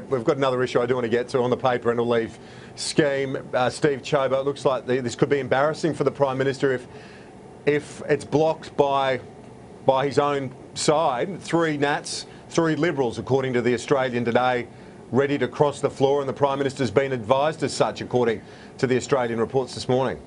We've got another issue I do want to get to on the paid parental leave scheme. Steve Ciobo, it looks like this could be embarrassing for the Prime Minister if it's blocked by his own side. 3 Nats, 3 Liberals, according to the Australian today, ready to cross the floor, and the Prime Minister's been advised as such, according to the Australian reports this morning.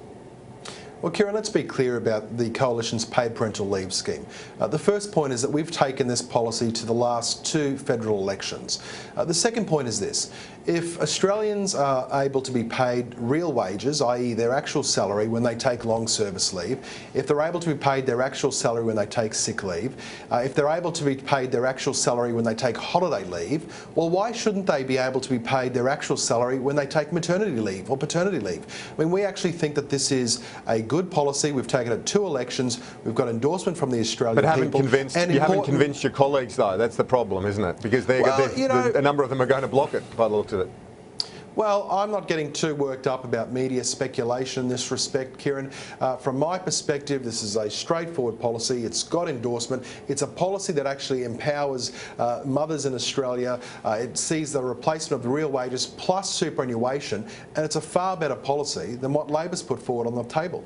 Well, Kieran, let's be clear about the Coalition's paid parental leave scheme. The first point is that we've taken this policy to the last 2 federal elections. The second point is this. If Australians are able to be paid real wages, i.e. their actual salary when they take long service leave, if they're able to be paid their actual salary when they take sick leave, if they're able to be paid their actual salary when they take holiday leave, well, why shouldn't they be able to be paid their actual salary when they take maternity leave or paternity leave? I mean, we actually think that this is a good policy. We've taken it 2 elections. We've got endorsement from the Australian people. But you haven't convinced your colleagues, though. That's the problem, isn't it? Because a number of them are going to block it by the looks of it. Well, I'm not getting too worked up about media speculation in this respect, Kieran. From my perspective, this is a straightforward policy. It's got endorsement. It's a policy that actually empowers mothers in Australia. It sees the replacement of the real wages plus superannuation, and it's a far better policy than what Labor's put forward on the table.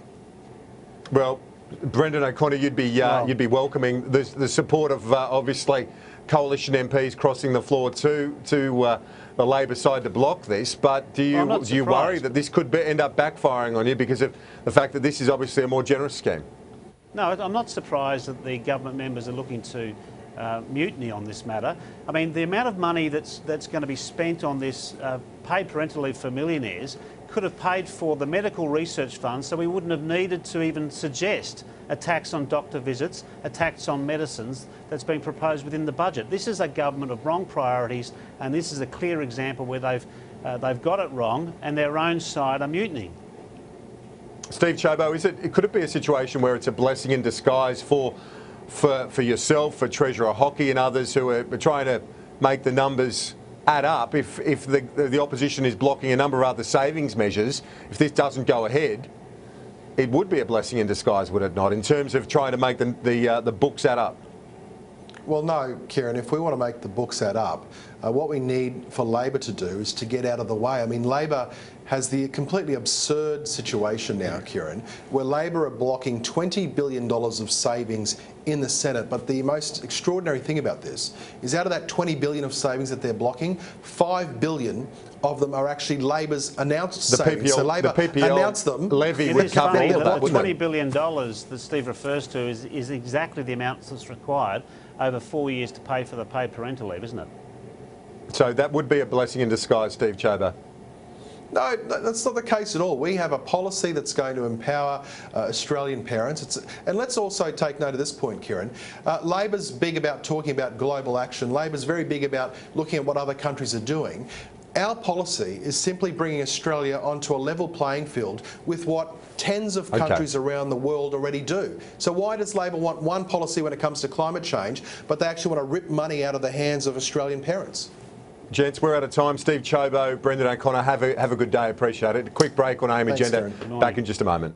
Well, Brendan O'Connor, you'd be welcoming the support of obviously Coalition MPs crossing the floor to the Labor side to block this, but do you worry that this could end up backfiring on you because of the fact that this is obviously a more generous scheme? No, I'm not surprised that the government members are looking to mutiny on this matter. I mean, the amount of money that's going to be spent on this paid parental leave for millionaires could have paid for the medical research fund, so we wouldn't have needed to even suggest a tax on doctor visits, a tax on medicines that's been proposed within the budget. This is a government of wrong priorities, and this is a clear example where they've got it wrong and their own side are mutinying. Steve Ciobo, could it be a situation where it's a blessing in disguise for yourself, for Treasurer Hockey and others who are trying to make the numbers add up? If the opposition is blocking a number of other savings measures, if this doesn't go ahead, it would be a blessing in disguise, would it not, in terms of trying to make the books add up? Well, no, Kieran, if we want to make the books add up, what we need for Labor to do is to get out of the way. I mean, Labor has the completely absurd situation now, Kieran, where Labor are blocking $20 billion of savings in the Senate. But the most extraordinary thing about this is out of that $20 billion of savings that they're blocking, $5 billion of them are actually Labor's announced savings. So Labor announced them. Levy would cover all of that, wouldn't it? $20 billion that Steve refers to is exactly the amount that's required over 4 years to pay for the paid parental leave, isn't it? So that would be a blessing in disguise, Steve Ciobo. No, that's not the case at all. We have a policy that's going to empower Australian parents. And let's also take note of this point, Kieran. Labor's big about talking about global action. Labor's very big about looking at what other countries are doing. Our policy is simply bringing Australia onto a level playing field with what tens of countries around the world already do. So why does Labor want one policy when it comes to climate change, but they actually want to rip money out of the hands of Australian parents? Gents, we're out of time. Steve Ciobo, Brendan O'Connor, have a good day. Appreciate it. A quick break on AIM Agenda. Back in just a moment.